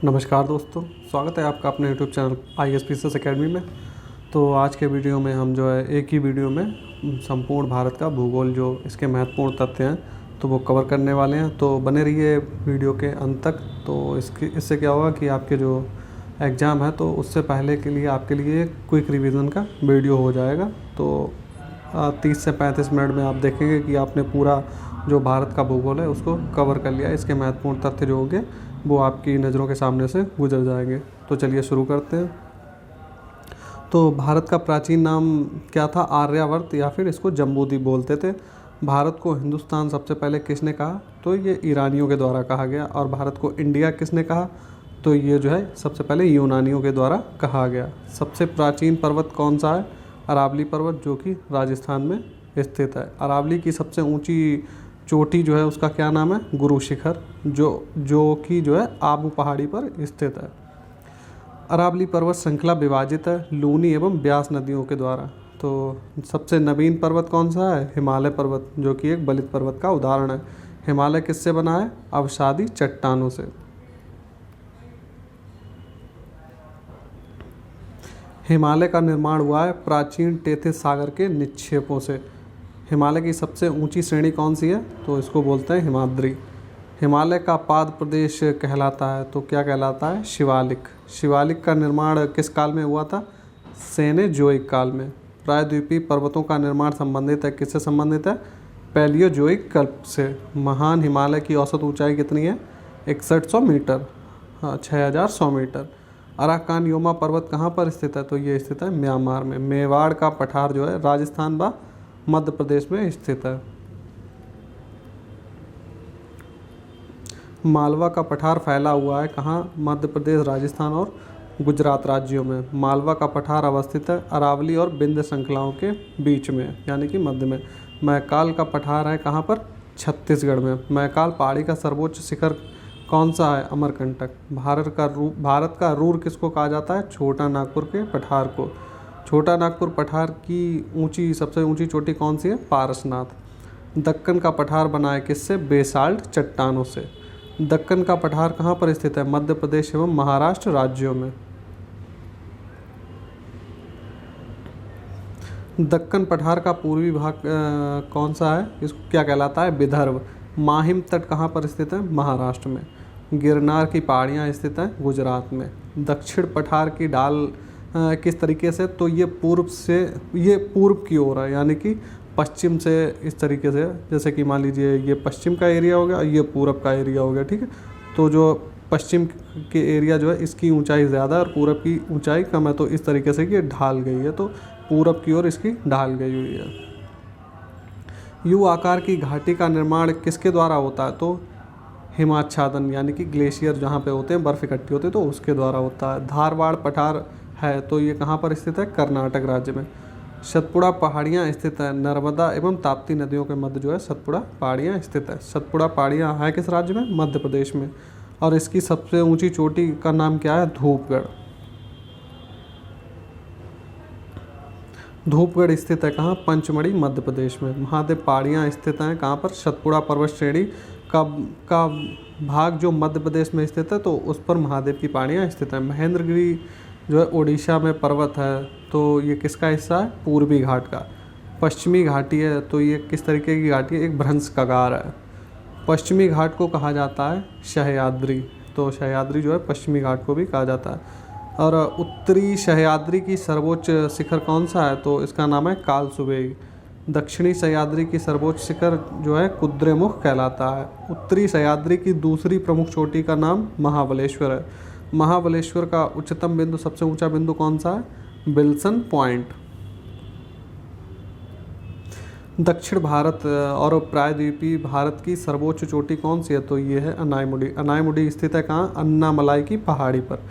नमस्कार दोस्तों, स्वागत है आपका अपने यूट्यूब चैनल ISPCS अकेडमी में। तो आज के वीडियो में हम जो है एक ही वीडियो में संपूर्ण भारत का भूगोल जो इसके महत्वपूर्ण तथ्य हैं तो वो कवर करने वाले हैं। तो बने रहिए वीडियो के अंत तक। तो इससे क्या होगा कि आपके जो एग्ज़ाम है तो उससे पहले के लिए आपके लिए क्विक रिवीजन का वीडियो हो जाएगा। तो 30 से 35 मिनट में आप देखेंगे कि आपने पूरा जो भारत का भूगोल है उसको कवर कर लिया। इसके महत्वपूर्ण तथ्य जो होंगे वो आपकी नज़रों के सामने से गुजर जाएंगे। तो चलिए शुरू करते हैं। तो भारत का प्राचीन नाम क्या था? आर्यावर्त, या फिर इसको जम्बूद्वीप बोलते थे। भारत को हिंदुस्तान सबसे पहले किसने कहा? तो ये ईरानियों के द्वारा कहा गया। और भारत को इंडिया किसने कहा? तो ये जो है सबसे पहले यूनानियों के द्वारा कहा गया। सबसे प्राचीन पर्वत कौन सा है? अरावली पर्वत, जो कि राजस्थान में स्थित है। अरावली की सबसे ऊंची चोटी जो है उसका क्या नाम है? गुरु शिखर, जो कि जो है आबू पहाड़ी पर स्थित है। अरावली पर्वत श्रृंखला विभाजित है लूनी एवं ब्यास नदियों के द्वारा। तो सबसे नवीन पर्वत कौन सा है? हिमालय पर्वत, जो कि एक बलित पर्वत का उदाहरण है। हिमालय किससे बना है? अवसादी चट्टानों से। हिमालय का निर्माण हुआ है प्राचीन टेथिस सागर के निक्षेपों से। हिमालय की सबसे ऊंची श्रेणी कौन सी है? तो इसको बोलते हैं हिमाद्री। हिमालय का पाद प्रदेश कहलाता है तो क्या कहलाता है? शिवालिक। शिवालिक का निर्माण किस काल में हुआ था? सेनेजोइक काल में। प्रायद्वीपीय पर्वतों का निर्माण संबंधित है, किससे संबंधित है? पैलियोजोइक कल्प से। महान हिमालय की औसत ऊंचाई कितनी है? 6100 मीटर, 6100 मीटर। अराकान योमा पर्वत कहाँ पर स्थित है? तो ये स्थित है म्यांमार में। मेवाड़ का पठार जो है राजस्थान व मध्य प्रदेश में स्थित है। मालवा का पठार फैला हुआ है कहाँ? मध्य प्रदेश, राजस्थान और गुजरात राज्यों में। मालवा का पठार अवस्थित है अरावली और विंध्य श्रृंखलाओं के बीच में, यानी कि मध्य में। मैकाल का पठार है कहाँ पर? छत्तीसगढ़ में। मैकाल पहाड़ी का सर्वोच्च शिखर कौन सा है? अमरकंटक। भारत का रूर किसको कहा जाता है? छोटा नागपुर के पठार को। छोटा नागपुर पठार की सबसे ऊंची चोटी कौन सी है? पारसनाथ। दक्कन का पठार बना है किससे? बेसाल्ट चट्टानों से। दक्कन का पठार कहाँ पर स्थित है? मध्य प्रदेश एवं महाराष्ट्र राज्यों में। दक्कन पठार का पूर्वी भाग कौन सा है? इसको क्या कहलाता है? विदर्भ। माहिम तट कहाँ पर स्थित है? महाराष्ट्र में। गिरनार की पहाड़ियाँ स्थित हैं गुजरात में। दक्षिण पठार की ढाल किस तरीके से? तो ये पूर्व की ओर है, यानी कि पश्चिम से इस तरीके से। जैसे कि मान लीजिए ये पश्चिम का एरिया हो गया, ये पूरब का एरिया हो गया, ठीक है। तो जो पश्चिम के एरिया जो है इसकी ऊंचाई ज़्यादा है और पूरब की ऊंचाई कम है। तो इस तरीके से ये ढाल गई है, तो पूरब की ओर इसकी ढाल गई हुई है। यू आकार की घाटी का निर्माण किसके द्वारा होता है? तो हिमाच्छादन, यानी कि ग्लेशियर जहाँ पे होते हैं, बर्फ़ इकट्ठी होती है, तो उसके द्वारा होता है। धारवाड़ पठार है तो ये कहाँ पर स्थित है? कर्नाटक राज्य में। सतपुड़ा पहाड़ियाँ स्थित है नर्मदा एवं ताप्ती नदियों के मध्य जो है सतपुड़ा पहाड़ियाँ स्थित है। सतपुड़ा पहाड़ियाँ हैं किस राज्य में? मध्य प्रदेश में। और इसकी सबसे ऊंची चोटी का नाम क्या है? धूपगढ़। धूपगढ़ स्थित है कहाँ? पंचमढ़ी, मध्य प्रदेश में। महादेव पहाड़ियाँ स्थित हैं कहाँ पर? सतपुड़ा पर्वत श्रेणी का भाग जो मध्य प्रदेश में स्थित है तो उस पर महादेव की पहाड़ियाँ स्थित हैं। महेंद्रगिरी जो है उड़ीसा में पर्वत है तो ये किसका हिस्सा है? पूर्वी घाट का। पश्चिमी घाटी है तो ये किस तरीके की घाटी है? एक भ्रंश कगार है। पश्चिमी घाट को कहा जाता है सह्याद्री, तो सह्याद्री जो है पश्चिमी घाट को भी कहा जाता है। और उत्तरी सह्याद्री की सर्वोच्च शिखर कौन सा है? तो इसका नाम है कालसुवेई। दक्षिणी सह्याद्री की सर्वोच्च शिखर जो है कुद्रेमुख कहलाता है। उत्तरी सह्याद्री की दूसरी प्रमुख चोटी का नाम महाबलेश्वर है। महाबलेश्वर का उच्चतम बिंदु, सबसे ऊंचा बिंदु कौन सा है? Wilson point. दक्षिण भारत और प्रायद्वीपीय भारत की सर्वोच्च चोटी कौन सी है? तो ये है अनायमुडी। अनायमुडी स्थित है कहाँ? अन्नामलाई की पहाड़ी पर।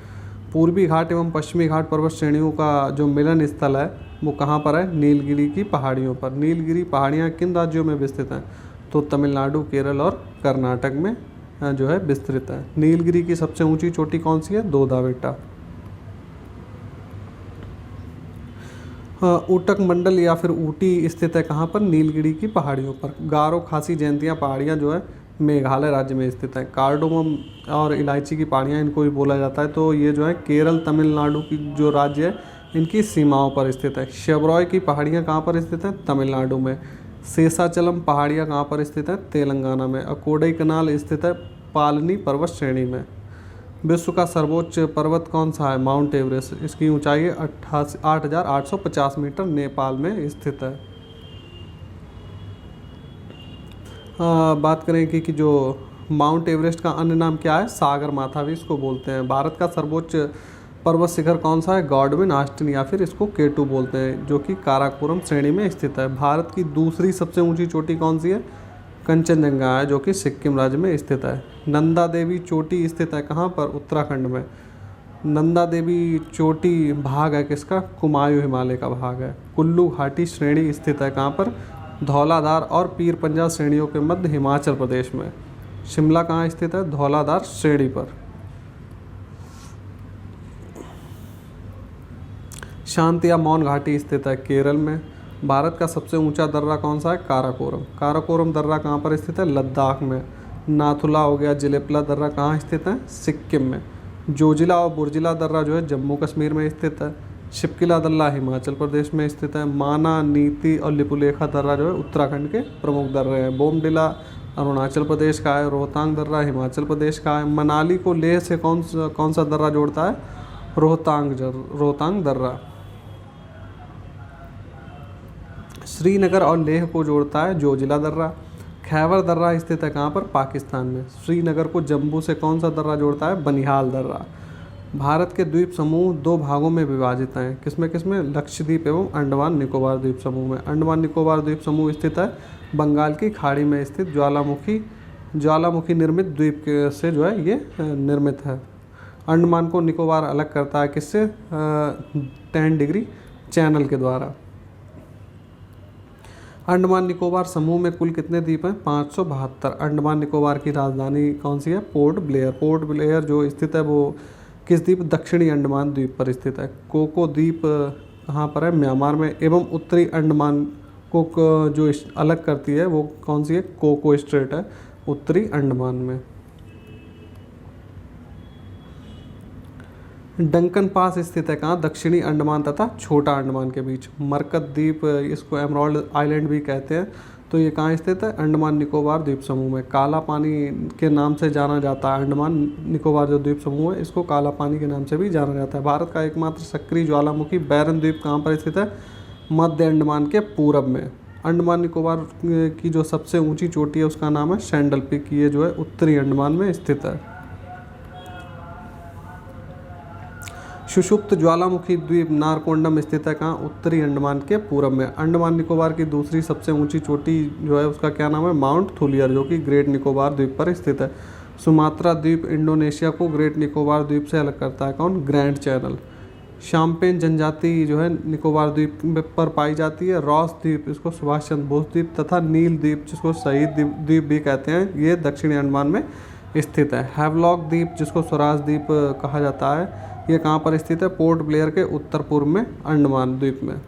पूर्वी घाट एवं पश्चिमी घाट पर्वत श्रेणियों का जो मिलन स्थल है वो कहाँ पर है? नीलगिरी की पहाड़ियों पर। नीलगिरी पहाड़ियाँ किन राज्यों में विस्तृत हैं? तो तमिलनाडु, केरल और कर्नाटक में जो है विस्तृत है। नीलगिरी की सबसे ऊंची चोटी कौन सी है? दोदा बेटा। ऊटक मंडल या फिर ऊटी स्थित है कहाँ पर? नीलगिरी की पहाड़ियों पर। गारो खासी जयंतिया पहाड़ियाँ जो है मेघालय राज्य में स्थित है। कार्डोमम और इलायची की पहाड़ियाँ इनको भी बोला जाता है, तो ये जो है केरल तमिलनाडु की जो राज्य है इनकी सीमाओं पर स्थित है। शेवरॉय की पहाड़ियाँ कहाँ पर स्थित हैं? तमिलनाडु में। शेषाचलम पहाड़ियाँ कहाँ पर स्थित है? तेलंगाना में। और कोडाईकनाल स्थित है पालनी पर्वत श्रेणी में। विश्व का सर्वोच्च पर्वत कौन सा है? Mount Everest. इसकी ऊंचाई है 8,850 मीटर, नेपाल में स्थित है। बात करें कि जो माउंट एवरेस्ट का अन्य नाम क्या है? सागर माथा भी इसको बोलते हैं। भारत का सर्वोच्च पर्वत शिखर कौन सा है? गॉडविन आस्टिन या फिर इसको K2 बोलते हैं, जो कि काराकोरम श्रेणी में स्थित है। भारत की दूसरी सबसे ऊंची चोटी कौन सी है? कंचनजंगा है, जो कि सिक्किम राज्य में स्थित है। नंदा देवी चोटी स्थित है कहाँ पर? उत्तराखंड में। नंदा देवी चोटी भाग है किसका? कुमायूं हिमालय का भाग है। कुल्लू घाटी श्रेणी स्थित है कहाँ पर? धौलाधार और पीर पंजाब श्रेणियों के मध्य हिमाचल प्रदेश में। शिमला कहाँ स्थित है? धौलाधार श्रेणी पर। शांति या मौन घाटी स्थित है केरल में। भारत का सबसे ऊंचा दर्रा कौन सा है? काराकोरम। काराकोरम दर्रा कहाँ पर स्थित है? लद्दाख में। नाथुला हो गया, जिलेपला दर्रा कहाँ स्थित है? सिक्किम में। जोजिला और बुर्जिला दर्रा जो है जम्मू कश्मीर में स्थित है। शिपकिला दर्रा हिमाचल प्रदेश में स्थित है। माना, नीति और लिपुलेखा दर्रा जो है उत्तराखंड के प्रमुख दर्रे हैं। बोमडिला अरुणाचल प्रदेश का है। रोहतांग दर्रा हिमाचल प्रदेश का है। मनाली को लेह से कौन सा दर्रा जोड़ता है? रोहतांग दर्रा। श्रीनगर और लेह को जोड़ता है जोजिला दर्रा। खैबर दर्रा स्थित है कहाँ पर? पाकिस्तान में। श्रीनगर को जम्मू से कौन सा दर्रा जोड़ता है? बनिहाल दर्रा। भारत के द्वीप समूह दो भागों में विभाजित हैं, किसमें किसमें? लक्षद्वीप एवं अंडमान निकोबार द्वीप समूह में। अंडमान निकोबार द्वीप समूह स्थित है बंगाल की खाड़ी में स्थित ज्वालामुखी निर्मित द्वीप से जो है ये निर्मित है। अंडमान को निकोबार अलग करता है किससे? 10 डिग्री चैनल के द्वारा। अंडमान निकोबार समूह में कुल कितने द्वीप हैं? 572। अंडमान निकोबार की राजधानी कौन सी है? Port Blair. पोर्ट ब्लेयर जो स्थित है वो किस द्वीप? दक्षिणी अंडमान द्वीप पर स्थित है। कोको द्वीप कहाँ पर है? म्यांमार में। एवं उत्तरी अंडमान को जो अलग करती है वो कौन सी है? कोको स्ट्रेट है उत्तरी अंडमान में। डंकन पास स्थित है कहाँ? दक्षिणी अंडमान तथा छोटा अंडमान के बीच। मरकत द्वीप, इसको एमराल्ड आइलैंड भी कहते हैं, तो ये कहाँ स्थित है? अंडमान निकोबार द्वीप समूह में। काला पानी के नाम से जाना जाता है अंडमान निकोबार जो द्वीप समूह है, इसको काला पानी के नाम से भी जाना जाता है। भारत का एकमात्र सक्रिय ज्वालामुखी बैरन द्वीप कहाँ पर स्थित है? मध्य अंडमान के पूरब में। अंडमान निकोबार की जो सबसे ऊंची चोटी है उसका नाम है सैंडल पीक, ये जो है उत्तरी अंडमान में स्थित है। सुषुप्त ज्वालामुखी द्वीप नारकोंडम स्थित है कहाँ? उत्तरी अंडमान के पूरब में। अंडमान निकोबार की दूसरी सबसे ऊंची चोटी जो है उसका क्या नाम है? माउंट थुलियर, जो कि ग्रेट निकोबार द्वीप पर स्थित है। सुमात्रा द्वीप इंडोनेशिया को ग्रेट निकोबार द्वीप से अलग करता है कौन? Grand channel. शाम्पेन जनजाति जो है निकोबार द्वीप पर पाई जाती है। रॉस द्वीप, इसको सुभाष चंद्र बोस द्वीप, तथा नील द्वीप जिसको शहीद द्वीप भी कहते हैं, ये दक्षिणी अंडमान में स्थित है। हैवलॉक द्वीप जिसको स्वराज द्वीप कहा जाता है, ये कहाँ पर स्थित है? पोर्ट ब्लेयर के उत्तर पूर्व में अंडमान द्वीप में।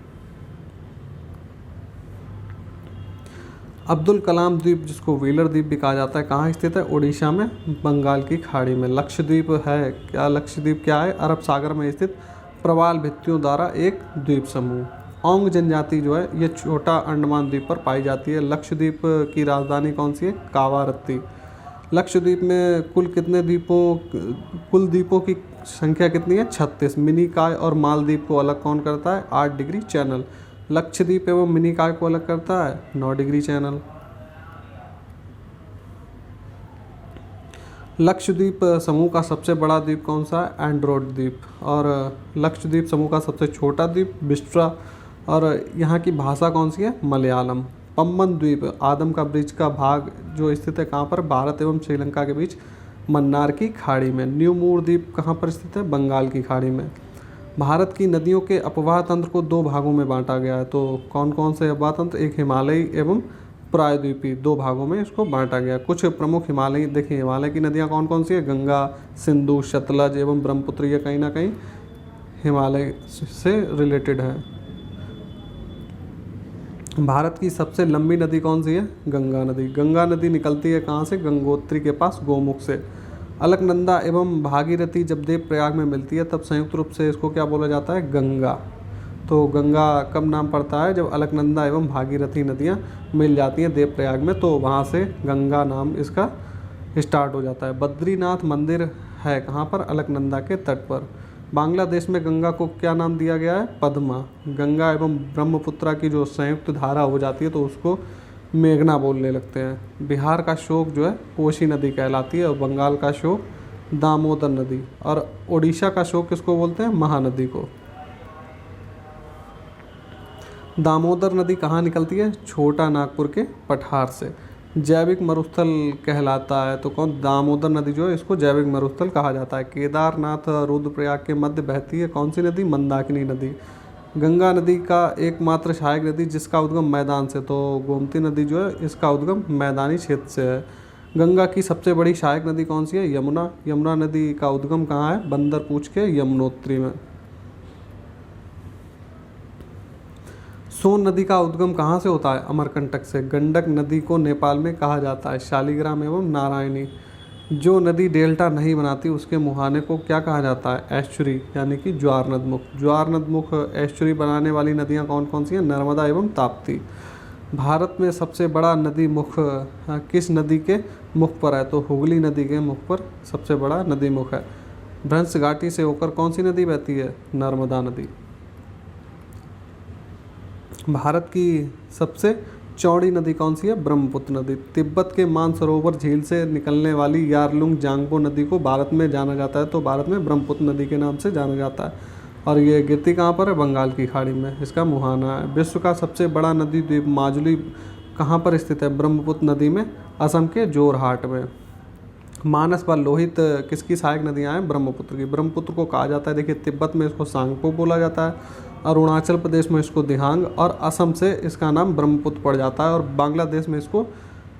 अब्दुल कलाम द्वीप जिसको व्हीलर द्वीप भी कहा जाता है, कहाँ स्थित है? उड़ीसा में, बंगाल की खाड़ी में। लक्षद्वीप है क्या? लक्षद्वीप क्या है? अरब सागर में स्थित प्रवाल भित्तियों द्वारा एक द्वीप समूह। ओंग जनजाति जो है ये छोटा अंडमान द्वीप पर पाई जाती है। लक्षद्वीप की राजधानी कौन सी है? कावारत्ती। लक्षद्वीप में कुल द्वीपों की संख्या कितनी है? 36। मिनिकॉय और मालदीव को अलग कौन करता है? 8 डिग्री चैनल। लक्षद्वीप एवं मिनिकॉय को अलग करता है 9 डिग्री चैनल। लक्षद्वीप समूह का सबसे बड़ा द्वीप कौन सा है? एंड्रोइड द्वीप। और लक्षद्वीप समूह का सबसे छोटा द्वीप बिस्ट्रा। और यहाँ की भाषा कौन सी है? मलयालम। पम्बन द्वीप आदम का ब्रिज का भाग जो स्थित है कहाँ पर? भारत एवं श्रीलंका के बीच मन्नार की खाड़ी में। न्यू मूर द्वीप कहाँ पर स्थित है? बंगाल की खाड़ी में। भारत की नदियों के अपवाह तंत्र को 2 भागों में बांटा गया है, तो कौन कौन से अपवाह तंत्र? एक हिमालयी एवं प्रायद्वीपीय, 2 भागों में इसको बांटा गया। कुछ प्रमुख हिमालयी, देखिए हिमालय की नदियाँ कौन कौन सी है? गंगा, सिंधु, सतलज एवं ब्रह्मपुत्र, ये कहीं ना कहीं हिमालय से रिलेटेड है। भारत की सबसे लंबी नदी कौन सी है? गंगा नदी। गंगा नदी निकलती है कहाँ से? गंगोत्री के पास गोमुख से। अलकनंदा एवं भागीरथी जब देव प्रयाग में मिलती है तब संयुक्त रूप से इसको क्या बोला जाता है? गंगा। तो गंगा कब नाम पड़ता है? जब अलकनंदा एवं भागीरथी नदियाँ मिल जाती हैं देव प्रयाग में, तो वहाँ से गंगा नाम इसका स्टार्ट हो जाता है। बद्रीनाथ मंदिर है कहाँ पर? अलकनंदा के तट पर। बांग्लादेश में गंगा को क्या नाम दिया गया है? पद्मा। गंगा एवं ब्रह्मपुत्रा की जो संयुक्त धारा हो जाती है तो उसको मेघना बोलने लगते हैं। बिहार का शोक जो है कोसी नदी कहलाती है, और बंगाल का शोक दामोदर नदी, और उड़ीसा का शोक किसको बोलते हैं? महानदी को। दामोदर नदी कहाँ निकलती है? छोटा नागपुर के पठार से। जैविक मरुस्थल कहलाता है तो कौन? दामोदर नदी जो है इसको जैविक मरुस्थल कहा जाता है। केदारनाथ रुद्रप्रयाग के मध्य बहती है कौन सी नदी? मंदाकिनी नदी। गंगा नदी का एकमात्र सहायक नदी जिसका उद्गम मैदान से, तो गोमती नदी जो है इसका उद्गम मैदानी क्षेत्र से है। गंगा की सबसे बड़ी सहायक नदी कौन सी है? यमुना। यमुना नदी का उद्गम कहाँ है? बंदरपूछ के यमुनोत्री में। सोन नदी का उद्गम कहाँ से होता है? अमरकंटक से। गंडक नदी को नेपाल में कहा जाता है शालिग्राम एवं नारायणी। जो नदी डेल्टा नहीं बनाती उसके मुहाने को क्या कहा जाता है? एस्चुरी, यानी कि ज्वार नदमुख। ज्वार नदमुख एस्चुरी बनाने वाली नदियाँ कौन कौन सी हैं? नर्मदा एवं ताप्ती। भारत में सबसे बड़ा नदी मुख किस नदी के मुख पर है? तो हुगली नदी के मुख पर सबसे बड़ा नदी मुख है। भ्रंश घाटी से होकर कौन सी नदी बहती है? नर्मदा नदी। भारत की सबसे चौड़ी नदी कौन सी है? ब्रह्मपुत्र नदी। तिब्बत के मानसरोवर झील से निकलने वाली यारलुंग जांगपो नदी को भारत में जाना जाता है तो भारत में ब्रह्मपुत्र नदी के नाम से जाना जाता है, और ये गिरती कहाँ पर है? बंगाल की खाड़ी में, इसका मुहाना है। विश्व का सबसे बड़ा नदी द्वीप माजुली कहाँ पर स्थित है? ब्रह्मपुत्र नदी में, असम के जोरहाट में। मानस व लोहित किसकी सहायक नदियाँ हैं? ब्रह्मपुत्र की। ब्रह्मपुत्र को कहा जाता है, देखिए, तिब्बत में इसको सांगपो बोला जाता है, अरुणाचल प्रदेश में इसको दिहांग, और असम से इसका नाम ब्रह्मपुत्र पड़ जाता है, और बांग्लादेश में इसको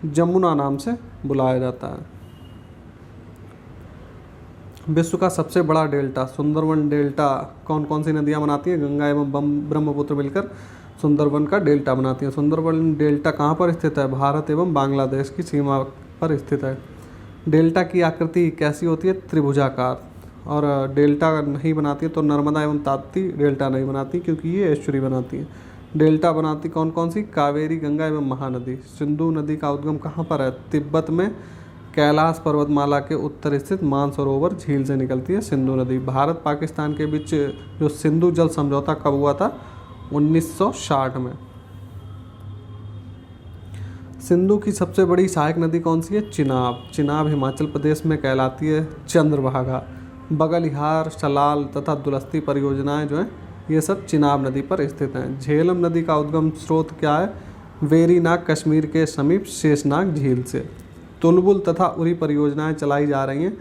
जमुना नाम से बुलाया जाता है। विश्व का सबसे बड़ा डेल्टा सुंदरवन डेल्टा कौन कौन सी नदियाँ बनाती हैं? गंगा एवं ब्रह्मपुत्र मिलकर सुंदरवन का डेल्टा बनाती हैं। सुंदरवन डेल्टा कहाँ पर स्थित है? भारत एवं बांग्लादेश की सीमा पर स्थित है। डेल्टा की आकृति कैसी होती है? त्रिभुजाकार। और डेल्टा नहीं बनाती है तो नर्मदा एवं ताप्ती डेल्टा नहीं बनाती क्योंकि ये एस्चुरी बनाती है। डेल्टा बनाती कौन कौन सी? कावेरी, गंगा एवं महानदी। सिंधु नदी का उद्गम कहाँ पर है? तिब्बत में कैलाश पर्वतमाला के उत्तर स्थित मानसरोवर झील से निकलती है सिंधु नदी। भारत पाकिस्तान के बीच जो सिंधु जल समझौता कब हुआ था? 1960 में। सिंधु की सबसे बड़ी सहायक नदी कौन सी है? चिनाब। चिनाब हिमाचल प्रदेश में कहलाती है चंद्रभागा। बगलिहार, सलाल तथा दुलस्ती परियोजनाएं जो हैं ये सब चिनाब नदी पर स्थित हैं। झेलम नदी का उद्गम स्रोत क्या है? वेरीनाग कश्मीर के समीप शेषनाग झील से। तुलबुल तथा उरी परियोजनाएं चलाई जा रही हैं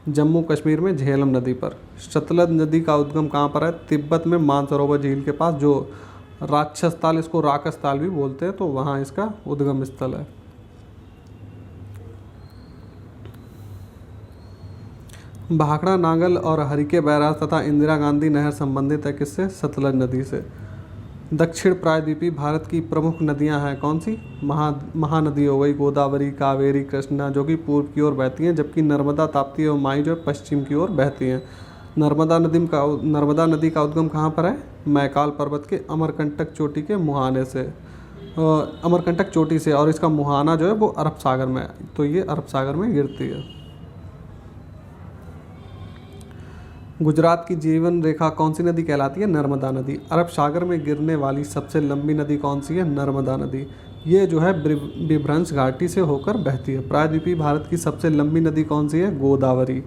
जम्मू कश्मीर में झेलम नदी पर। सतलज नदी का उद्गम कहाँ पर है? तिब्बत में मानसरोवर झील के पास, जो राक्षस ताल, इसको राकस ताल भी बोलते हैं, तो वहाँ इसका उद्गम स्थल है। भाखड़ा, नांगल और हरिके बैराज तथा इंदिरा गांधी नहर संबंधित है किससे? सतलज नदी से। दक्षिण प्रायद्वीपीय भारत की प्रमुख नदियां हैं कौन सी? महानदी हो गई गोदावरी, कावेरी, कृष्णा, जो कि पूर्व की ओर बहती हैं, जबकि नर्मदा, ताप्ती और माई जो पश्चिम की ओर बहती हैं। नर्मदा नदी का उद्गम कहाँ पर है? मैकाल पर्वत के अमरकंटक चोटी के मुहाने से, अमरकंटक चोटी से, और इसका मुहाना जो है वो अरब सागर में है, तो ये अरब सागर में गिरती है। गुजरात की जीवन रेखा कौन सी नदी कहलाती है? नर्मदा नदी। अरब सागर में गिरने वाली सबसे लंबी नदी कौन सी है? नर्मदा नदी। ये जो है विभ्रंश घाटी से होकर बहती है। प्रायद्वीपीय भारत की सबसे लंबी नदी कौन सी है? गोदावरी।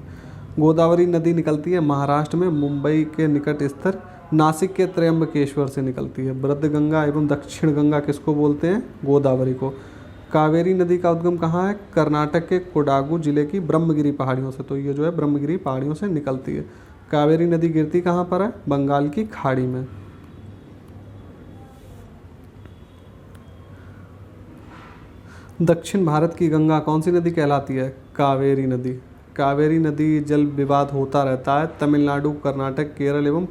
गोदावरी नदी निकलती है महाराष्ट्र में मुंबई के निकट स्थित नासिक के त्र्यंबकेश्वर से निकलती है। वृद्ध गंगा एवं दक्षिण गंगा किसको बोलते हैं? गोदावरी को। कावेरी नदी का उद्गम कहाँ है? कर्नाटक के कोडागु जिले की ब्रह्मगिरी पहाड़ियों से, तो ये जो है ब्रह्मगिरी पहाड़ियों से निकलती है। कावेरी नदी गिरती कहाँ पर है? बंगाल की खाड़ी में। दक्षिण भारत की गंगा कौन सी नदी कहलाती है? कावेरी नदी। कावेरी नदी जल विवाद होता रहता है तमिलनाडु, कर्नाटक, केरल एवं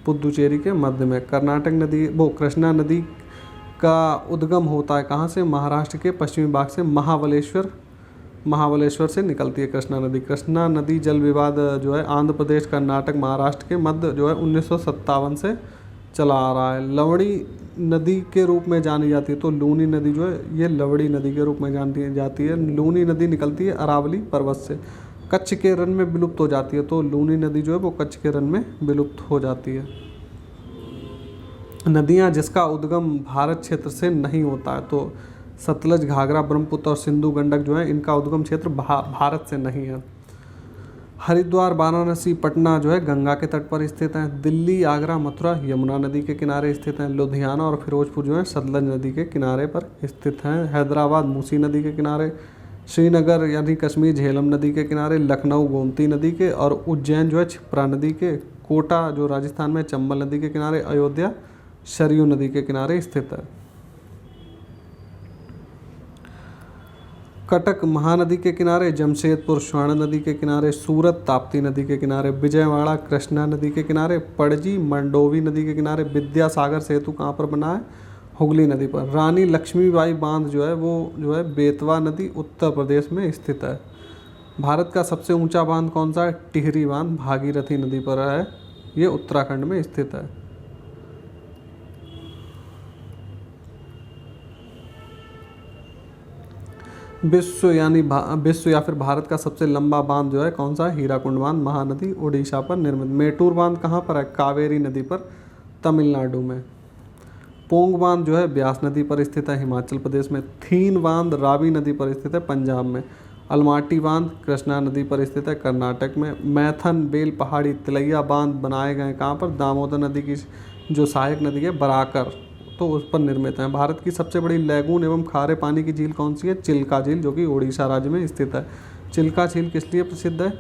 पुदुचेरी के मध्य में। कर्नाटक नदी कृष्णा नदी का उद्गम होता है कहाँ से? महाराष्ट्र के पश्चिमी भाग से महाबलेश्वर से निकलती है कृष्णा नदी। कृष्णा नदी जल विवाद जो है आंध्र प्रदेश, कर्नाटक, महाराष्ट्र के मध्य जो है 1957 से चला आ रहा है। लवड़ी नदी के रूप में जानी जाती है, तो लूनी नदी जो है ये लवड़ी नदी के रूप में जानी जाती है। लूनी नदी निकलती है अरावली पर्वत से, कच्छ के रण में विलुप्त हो जाती है, तो लूनी नदी जो है वो कच्छ के रण में विलुप्त हो जाती है। नदियाँ जिसका उद्गम भारत क्षेत्र से नहीं होता है, तो सतलज, घाघरा, ब्रह्मपुत्र और सिंधु, गंडक जो है इनका उद्गम क्षेत्र भारत से नहीं है। हरिद्वार, वाराणसी, पटना जो है गंगा के तट पर स्थित हैं। दिल्ली, आगरा, मथुरा यमुना नदी के किनारे स्थित हैं। लुधियाना और फिरोजपुर जो है सतलज नदी के किनारे पर स्थित हैं। हैदराबाद मूसी नदी के किनारे, श्रीनगर यानी कश्मीर झेलम नदी के किनारे, लखनऊ गोमती नदी के, और उज्जैन जो है क्षिप्रा नदी के, कोटा जो राजस्थान में चंबल नदी के किनारे, अयोध्या सरयू नदी के किनारे स्थित है। कटक महानदी के किनारे, जमशेदपुर स्वर्ण नदी के किनारे, सूरत ताप्ती नदी के किनारे, विजयवाड़ा कृष्णा नदी के किनारे, पणजी मंडोवी नदी के किनारे। विद्यासागर सेतु कहाँ पर बना है? हुगली नदी पर। रानी लक्ष्मीबाई बांध जो है वो जो है बेतवा नदी उत्तर प्रदेश में स्थित है। भारत का सबसे ऊंचा बांध कौन सा है? टिहरी बांध भागीरथी नदी पर है, ये उत्तराखंड में स्थित है। विश्व या फिर भारत का सबसे लंबा बांध जो है कौन सा है? हीराकुंड बांध, महानदी उड़ीसा पर निर्मित। मेटूर बांध कहाँ पर है? कावेरी नदी पर, तमिलनाडु में। पोंग बांध जो है ब्यास नदी पर स्थित है, हिमाचल प्रदेश में। थीन बांध रावी नदी पर स्थित है, पंजाब में। अलमाटी बांध कृष्णा नदी पर स्थित है, कर्नाटक में। मैथन, बेल पहाड़ी, तिलैया बांध बनाए गए कहाँ पर? दामोदर नदी की जो सहायक नदी है बराकर, तो उस पर निर्मित हैं। भारत की सबसे बड़ी लैगून एवं खारे पानी की झील कौन सी है? चिल्का झील, जो कि उड़ीसा राज्य में स्थित है। चिल्का झील किस लिए प्रसिद्ध है?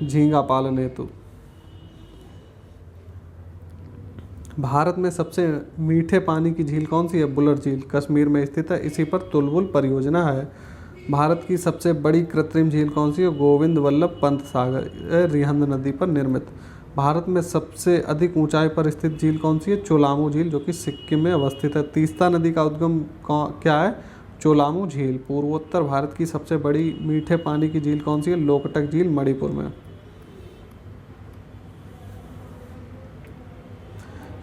झींगा पालन हेतु। भारत में सबसे मीठे पानी की झील कौन सी है? बुलर झील, कश्मीर में स्थित है, इसी पर तुलबुल परियोजना है। भारत की सबसे बड़ी कृत्रिम झील कौन सी है? गोविंद वल्लभ पंत सागर, रिहंद नदी पर निर्मित। भारत में सबसे अधिक ऊंचाई पर स्थित झील कौन सी है? चोलामू झील, जो कि सिक्किम में अवस्थित है। तीस्ता नदी का उद्गम क्या है? चोलामू झील। पूर्वोत्तर भारत की सबसे बड़ी मीठे पानी की झील कौन सी है? लोकटक झील, मणिपुर में।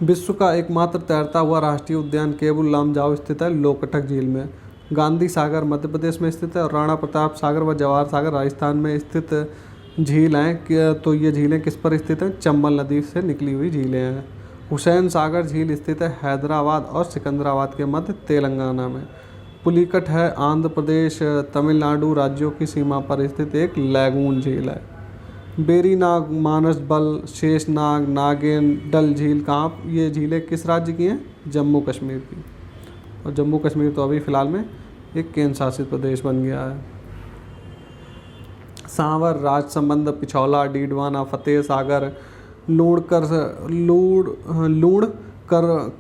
विश्व का एकमात्र तैरता हुआ राष्ट्रीय उद्यान केबुल लामजाओ स्थित है लोकटक झील में। गांधी सागर मध्य प्रदेश में स्थित है, और राणा प्रताप सागर व जवाहर सागर राजस्थान में स्थित झील हैं। तो ये झीलें किस पर स्थित हैं? चंबल नदी से निकली हुई झीलें हैं। हुसैन सागर झील स्थित है हैदराबाद और सिकंदराबाद के मध्य, तेलंगाना में। पुलिकट है आंध्र प्रदेश तमिलनाडु राज्यों की सीमा पर स्थित एक लैगून झील है। बेरीनाग, मानसबल, शेषनाग, नागेन, डल झील कहाँ? ये झीलें किस राज्य की हैं? जम्मू कश्मीर की। और जम्मू कश्मीर तो अभी फ़िलहाल में एक केंद्र शासित प्रदेश बन गया है। सांवर, राजसमंद, पिछौला, डीडवाना, फतेह सागर,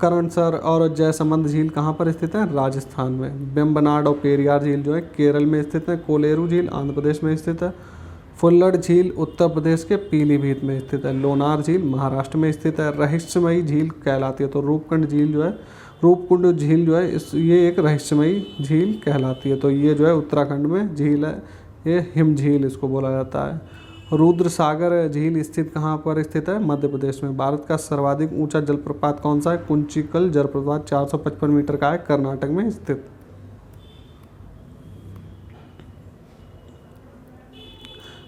करणसर और जयसमंद झील कहाँ पर स्थित है? राजस्थान में। वेम्बनाड और पेरियार झील जो है केरल में स्थित है। कोलेरू झील आंध्र प्रदेश में स्थित है। फुल्लड़ झील उत्तर प्रदेश के पीलीभीत में स्थित है। लोनार झील महाराष्ट्र में स्थित है। रहस्यमयी झील कहलाती है, तो रूपकुंड झील जो है ये एक रहस्यमयी झील कहलाती है, तो ये जो है उत्तराखंड में झील है, ये हिम झील इसको बोला जाता है। रुद्र सागर झील स्थित कहाँ पर स्थित है? मध्य प्रदेश में। भारत का सर्वाधिक ऊंचा जलप्रपात कौन सा है? कुंचिकल जलप्रपात 455 मीटर का है, कर्नाटक में स्थित।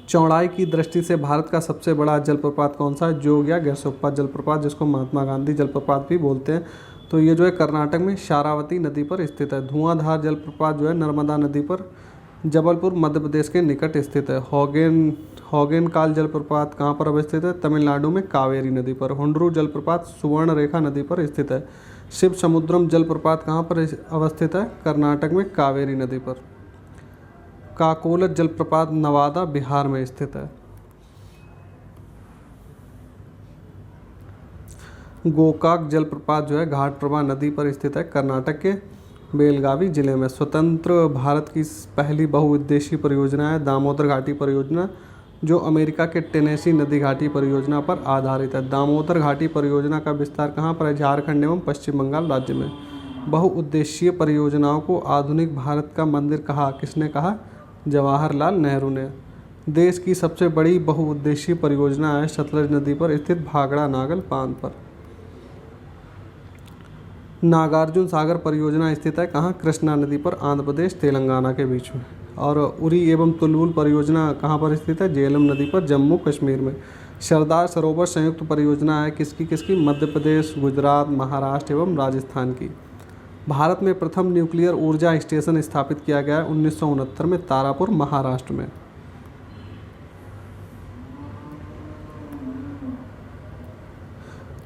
चौड़ाई की दृष्टि से भारत का सबसे बड़ा जलप्रपात कौन सा है? जोग या गैसोप्पा जलप्रपात, जिसको महात्मा गांधी जलप्रपात भी बोलते हैं, तो ये जो है कर्नाटक में शारावती नदी पर स्थित है। धुआंधार जलप्रपात जो है नर्मदा नदी पर जबलपुर मध्य प्रदेश के निकट स्थित है। हॉगेनकाल जलप्रपात कहाँ पर अवस्थित है? तमिलनाडु में कावेरी नदी पर। हुंडरू जलप्रपात सुवर्णरेखा नदी पर स्थित है। शिव समुद्रम जलप्रपात कहाँ पर अवस्थित है? कर्नाटक में कावेरी नदी पर। काकोलत जलप्रपात नवादा बिहार में स्थित है। गोकाक जलप्रपात जो है घाटप्रभा नदी पर स्थित है, कर्नाटक के बेलगावी जिले में। स्वतंत्र भारत की पहली बहुउद्देशीय परियोजना है दामोदर घाटी परियोजना, जो अमेरिका के टेनेसी नदी घाटी परियोजना पर आधारित है। दामोदर घाटी परियोजना का विस्तार कहाँ पर है? झारखंड एवं पश्चिम बंगाल राज्य में। बहुउद्देशीय परियोजनाओं को आधुनिक भारत का मंदिर कहा? किसने कहा? जवाहरलाल नेहरू ने। देश की सबसे बड़ी बहुउद्देशीय परियोजना है सतलज नदी पर स्थित भाखड़ा नागल बांध पर। नागार्जुन सागर परियोजना स्थित है कहाँ? कृष्णा नदी पर, आंध्र प्रदेश तेलंगाना के बीच में। और उरी एवं तुलुल परियोजना कहाँ पर स्थित है? झेलम नदी पर, जम्मू कश्मीर में। सरदार सरोवर संयुक्त परियोजना है किसकी किसकी? मध्य प्रदेश, गुजरात, महाराष्ट्र एवं राजस्थान की। भारत में प्रथम न्यूक्लियर ऊर्जा स्टेशन स्थापित किया गया है 1969 में तारापुर, महाराष्ट्र में।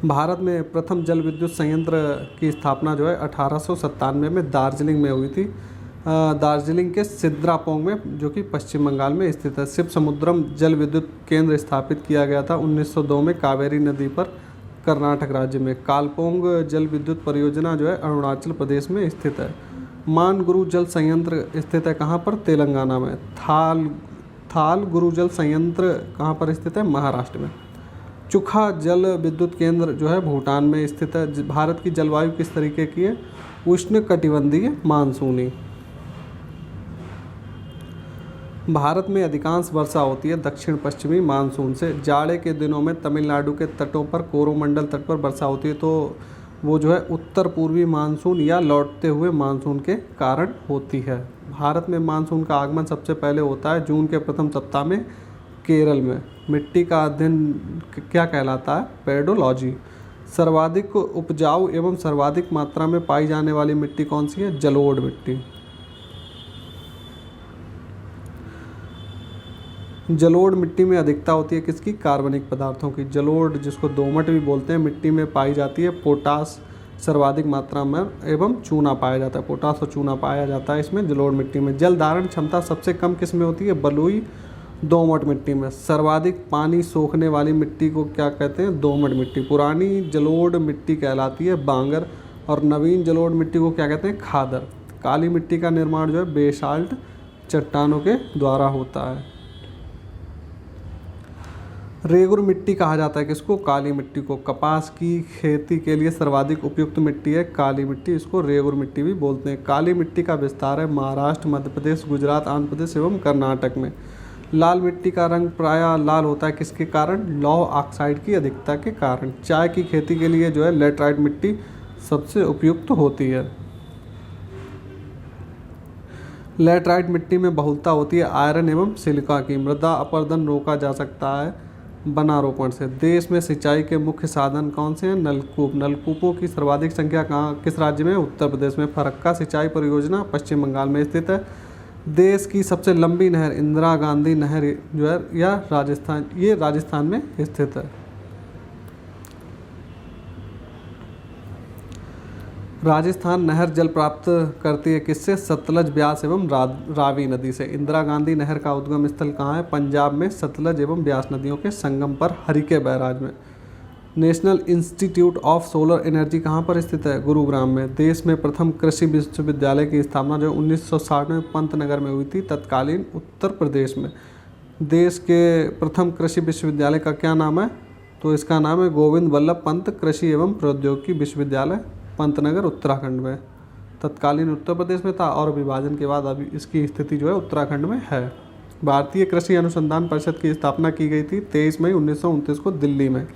भारत में प्रथम जल विद्युत संयंत्र की स्थापना जो है 1897 में दार्जिलिंग में हुई थी। दार्जिलिंग के सिद्रापोंग में, जो कि पश्चिम बंगाल में स्थित है। शिव समुद्रम जल विद्युत केंद्र स्थापित किया गया था 1902 में कावेरी नदी पर, कर्नाटक राज्य में। कालपोंग जल विद्युत परियोजना जो है अरुणाचल प्रदेश में स्थित है। मानगुरु जल संयंत्र स्थित है कहाँ पर? तेलंगाना में। थाल गुरु जल संयंत्र कहाँ पर स्थित है? महाराष्ट्र में। चुखा जल विद्युत केंद्र जो है भूटान में स्थित है। भारत की जलवायु किस तरीके की है? उष्णकटिबंधीय मानसूनी। भारत में अधिकांश वर्षा होती है दक्षिण पश्चिमी मानसून से। जाड़े के दिनों में तमिलनाडु के तटों पर, कोरोमंडल तट पर वर्षा होती है, तो वो जो है उत्तर पूर्वी मानसून या लौटते हुए मानसून के कारण होती है। भारत में मानसून का आगमन सबसे पहले होता है जून के प्रथम सप्ताह में केरल में। मिट्टी का अध्ययन क्या कहलाता है? पेडोलॉजी। सर्वाधिक उपजाऊ एवं सर्वाधिक मात्रा में पाई जाने वाली मिट्टी कौन सी है? जलोढ़ मिट्टी। जलोढ़ मिट्टी में अधिकता होती है किसकी? कार्बनिक पदार्थों की। जलोढ़, जिसको दोमट भी बोलते हैं, मिट्टी में पाई जाती है। पोटास सर्वाधिक मात्रा में एवं चूना पाया जाता है। पोटास और चूना पाया जाता है इसमें जलोढ़ मिट्टी में। जल धारण क्षमता सबसे कम किस में होती है? बलुई दोमट मिट्टी में। सर्वाधिक पानी सोखने वाली मिट्टी को क्या कहते हैं? दोमट मिट्टी। पुरानी जलोढ़ मिट्टी कहलाती है बांगर, और नवीन जलोढ़ मिट्टी को क्या कहते हैं? खादर। काली मिट्टी का निर्माण जो है बेसाल्ट चट्टानों के द्वारा होता है। रेगुर मिट्टी कहा जाता है किसको? काली मिट्टी को। कपास की खेती के लिए सर्वाधिक उपयुक्त मिट्टी है काली मिट्टी, इसको रेगुर मिट्टी भी बोलते हैं। काली मिट्टी का विस्तार है महाराष्ट्र, मध्य प्रदेश, गुजरात, आंध्र प्रदेश एवं कर्नाटक में। लाल मिट्टी का रंग प्रायः लाल होता है किसके कारण? लौह ऑक्साइड की अधिकता के कारण। चाय की खेती के लिए जो है लेटराइट मिट्टी सबसे उपयुक्त होती है। लेटराइट मिट्टी में बहुलता होती है आयरन एवं सिलिका की। मृदा अपरदन रोका जा सकता है वनारोपण से। देश में सिंचाई के मुख्य साधन कौन से हैं? नलकूप। नलकूपों की सर्वाधिक संख्या कहाँ, किस राज्य में? उत्तर प्रदेश में। फरक्का सिंचाई परियोजना पश्चिम बंगाल में स्थित है। देश की सबसे लंबी नहर इंदिरा गांधी नहर जो है या राजस्थान में स्थित है। राजस्थान नहर जल प्राप्त करती है किससे? सतलज, ब्यास एवं रावी नदी से। इंदिरा गांधी नहर का उद्गम स्थल कहाँ है? पंजाब में सतलज एवं ब्यास नदियों के संगम पर हरिके बैराज में। National institute of solar energy कहाँ पर स्थित है? गुरुग्राम में। देश में प्रथम कृषि विश्वविद्यालय की स्थापना जो 1960 में पंतनगर में हुई थी, तत्कालीन उत्तर प्रदेश में। देश के प्रथम कृषि विश्वविद्यालय का क्या नाम है? तो इसका नाम है गोविंद वल्लभ पंत कृषि एवं प्रौद्योगिकी विश्वविद्यालय, पंतनगर, उत्तराखंड में। तत्कालीन उत्तर प्रदेश में था और विभाजन के बाद अभी इसकी स्थिति जो है उत्तराखंड में है। भारतीय कृषि अनुसंधान परिषद की स्थापना की गई थी 23 मई 1929 को दिल्ली में।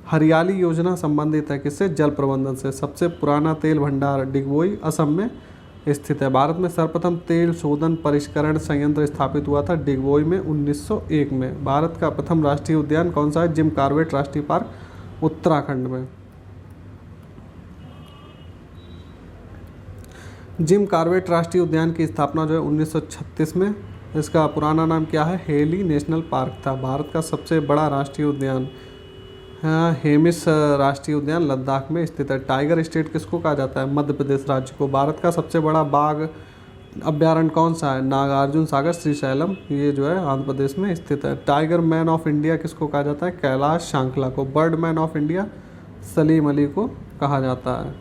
हरियाली योजना संबंधित है किससे? जल प्रबंधन से। सबसे पुराना तेल भंडार डिगबोई, असम में स्थित है। भारत में सर्वप्रथम तेल शोधन परिष्करण संयंत्र स्थापित हुआ था डिगबोई में 1901 में। भारत का प्रथम राष्ट्रीय उद्यान कौन सा है? जिम कॉर्बेट राष्ट्रीय पार्क, उत्तराखंड में। जिम कॉर्बेट राष्ट्रीय उद्यान की स्थापना जो है 1936 में। इसका पुराना नाम क्या है? हेली नेशनल पार्क था। भारत का सबसे बड़ा राष्ट्रीय उद्यान हेमिस राष्ट्रीय उद्यान लद्दाख में स्थित है। टाइगर स्टेट किसको कहा जाता है? मध्य प्रदेश राज्य को। भारत का सबसे बड़ा बाघ अभ्यारण्य कौन सा है? नागार्जुन सागर श्रीशैलम, ये जो है आंध्र प्रदेश में स्थित है। टाइगर मैन ऑफ इंडिया किसको कहा जाता है? कैलाश शांकला को। Bird man of India Salim Ali को कहा जाता है।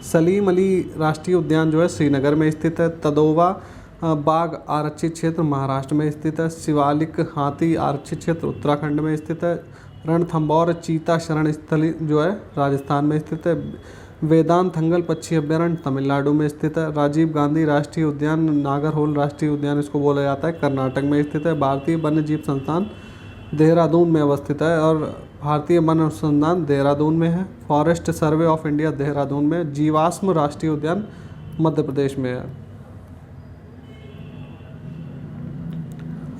सलीम अली राष्ट्रीय उद्यान जो है श्रीनगर में स्थित है। तदोवा बाघ आरक्षित क्षेत्र महाराष्ट्र में स्थित है। शिवालिक हाथी आरक्षित क्षेत्र उत्तराखंड में स्थित है। रणथंभौर चीता शरण स्थली जो है राजस्थान में स्थित है। वेदांत थंगल पक्षी अभ्यारण्य तमिलनाडु में स्थित है। राजीव गांधी राष्ट्रीय उद्यान नागरहोल राष्ट्रीय उद्यान इसको बोला जाता है, कर्नाटक में स्थित है। भारतीय वन्य जीव संस्थान देहरादून में अवस्थित है और भारतीय वन अनुसंधान देहरादून में है। Forest survey of India Dehradun में। जीवाश्म राष्ट्रीय उद्यान मध्य प्रदेश में है।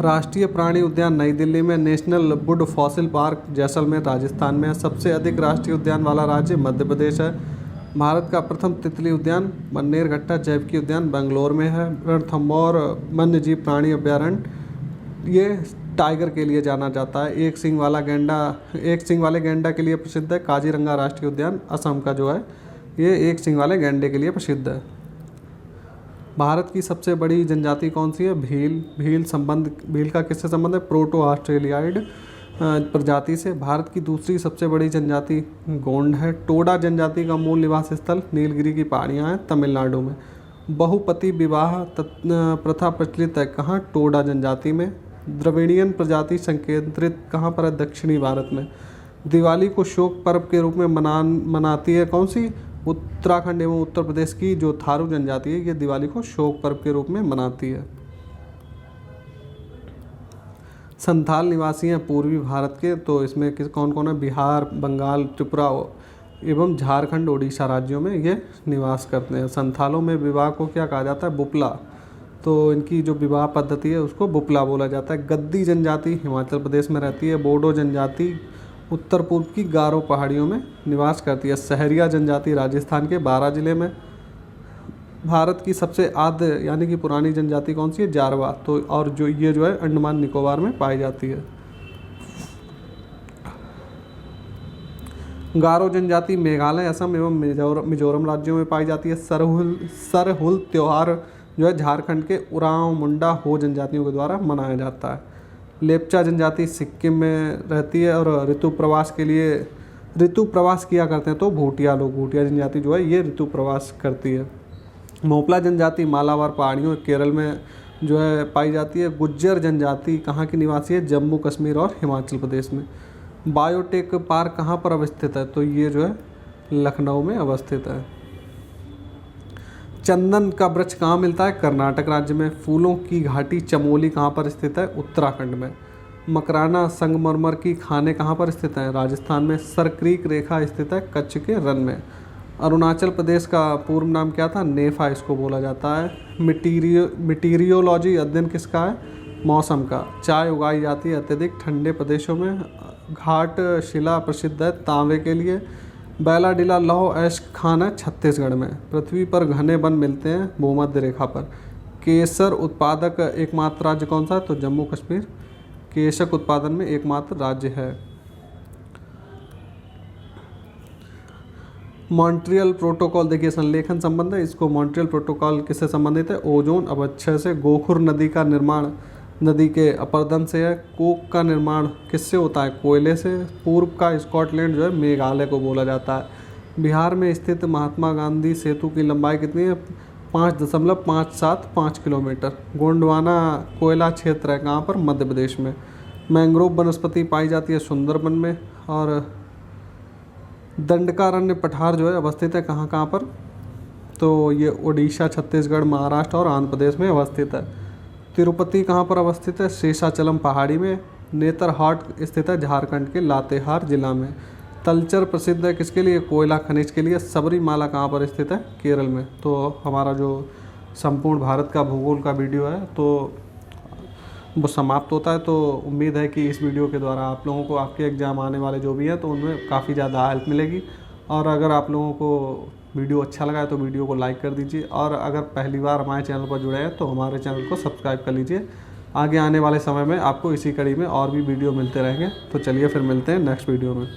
राष्ट्रीय प्राणी उद्यान नई दिल्ली में। National would fossil park Jaisalmer Rajasthan में है। सबसे अधिक राष्ट्रीय उद्यान वाला राज्य मध्य प्रदेश है। भारत का प्रथम तितली उद्यान बन्नेरघट्टा जैविक उद्यान बेंगलोर में है। रणथंभौर वन्यजीव प्राणी अभ्यारण्य ये टाइगर के लिए जाना जाता है। एक सींग वाले गैंडा के लिए प्रसिद्ध है। काजीरंगा राष्ट्रीय उद्यान असम का जो है ये एक सींग वाले गैंडे के लिए प्रसिद्ध है। भारत की सबसे बड़ी जनजाति कौन सी है? भील का किससे संबंध है? प्रोटो ऑस्ट्रेलियाइड प्रजाति से। भारत की दूसरी सबसे बड़ी जनजाति गोंड है। टोडा जनजाति का मूल निवास स्थल नीलगिरी की पहाड़ियाँ हैं तमिलनाडु में। बहुपति विवाह प्रथा प्रचलित है कहाँ? टोडा जनजाति में। द्रविड़ियन प्रजाति संकेंद्रित कहाँ पर है? दक्षिणी भारत में। दिवाली को शोक पर्व के रूप में मनाती है कौन सी? उत्तराखंड एवं उत्तर प्रदेश की जो थारू जनजाति है ये दिवाली को शोक पर्व के रूप में मनाती है। संथाल निवासी हैं पूर्वी भारत के, तो इसमें कौन कौन है? बिहार, बंगाल, त्रिपुरा एवं झारखंड, ओडिशा राज्यों में ये निवास करते हैं। संथालों में विवाह को क्या कहा जाता है? बुपला। तो इनकी जो विवाह पद्धति है उसको बुपला बोला जाता है। गद्दी जनजाति हिमाचल प्रदेश में रहती है। बोडो जनजाति उत्तर पूर्व की गारो पहाड़ियों में निवास करती है। सहरिया जनजाति राजस्थान के 12 जिले में। भारत की सबसे आद्य यानी कि पुरानी जनजाति कौन सी है? जारवा। तो और जो ये जो है अंडमान निकोबार में पाई जाती है। गारो जनजाति मेघालय, असम एवं मिजोरम राज्यों में पाई जाती है। सरहुल त्योहार जो है झारखंड के उरांव, मुंडा, हो जनजातियों के द्वारा मनाया जाता है। लेप्चा जनजाति सिक्किम में रहती है और ऋतु प्रवास किया करते हैं तो भूटिया जनजाति जो है ये ऋतु प्रवास करती है। मोपला जनजाति मालाबार पहाड़ियों केरल में जो है पाई जाती है। गुज्जर जनजाति कहाँ की निवासी है? जम्मू कश्मीर और हिमाचल प्रदेश में। बायोटेक पार्क कहाँ पर अवस्थित है? तो ये जो है लखनऊ में अवस्थित है। चंदन का वृक्ष कहाँ मिलता है? कर्नाटक राज्य में। फूलों की घाटी चमोली कहाँ पर स्थित है? उत्तराखंड में। मकराना संगमरमर की खानें कहाँ पर स्थित हैं? राजस्थान में। सरक्रीक रेखा स्थित है कच्छ के रन में। अरुणाचल प्रदेश का पूर्व नाम क्या था? नेफा इसको बोला जाता है। मिटीरियोलॉजी अध्ययन किसका है? मौसम का। चाय उगाई जाती है अत्यधिक ठंडे प्रदेशों में। घाट शिला प्रसिद्ध है तांबे के लिए। बैलाडीला लौह ऐश खान है छत्तीसगढ़ में। पृथ्वी पर घने वन मिलते हैं भूमध्य रेखा पर। केसर उत्पादक एकमात्र राज्य कौन सा है? तो जम्मू कश्मीर केशक उत्पादन में एकमात्र राज्य है। मॉन्ट्रियल प्रोटोकॉल देखिए संलेखन संबंध है। इसको मॉन्ट्रियल प्रोटोकॉल किससे संबंधित है? ओजोन अवक्षय से। गोखुर नदी का निर्माण नदी के अपरदन से है। कोक का निर्माण किससे होता है? कोयले से। पूर्व का स्कॉटलैंड जो है मेघालय को बोला जाता है। बिहार में स्थित महात्मा गांधी सेतु की लंबाई कितनी है? 5.575 किलोमीटर। गोंडवाना कोयला क्षेत्र है कहाँ पर? मध्य प्रदेश में। मैंग्रोव वनस्पति पाई जाती है सुंदरबन में। और दंडकारण्य पठार जो है अवस्थित है कहाँ कहाँ पर? तो ये उड़ीसा, छत्तीसगढ़, महाराष्ट्र और आंध्र प्रदेश में अवस्थित है। तिरुपति कहाँ पर अवस्थित है? शेषाचलम पहाड़ी में। नेतरहाट स्थित है झारखंड के लातेहार जिला में। तलचर प्रसिद्ध है किसके लिए? कोयला खनिज के लिए। सबरीमाला कहाँ पर स्थित है? केरल में। तो हमारा जो संपूर्ण भारत का भूगोल का वीडियो है तो वो समाप्त होता है। तो उम्मीद है कि इस वीडियो के द्वारा आप लोगों को आपके एग्ज़ाम आने वाले जो भी हैं तो उनमें काफ़ी ज़्यादा हेल्प मिलेगी। और अगर आप लोगों को वीडियो अच्छा लगा है तो वीडियो को लाइक कर दीजिए। और अगर पहली बार हमारे चैनल पर जुड़े हैं तो हमारे चैनल को सब्सक्राइब कर लीजिए। आगे आने वाले समय में आपको इसी कड़ी में और भी वीडियो मिलते रहेंगे। तो चलिए फिर मिलते हैं नेक्स्ट वीडियो में।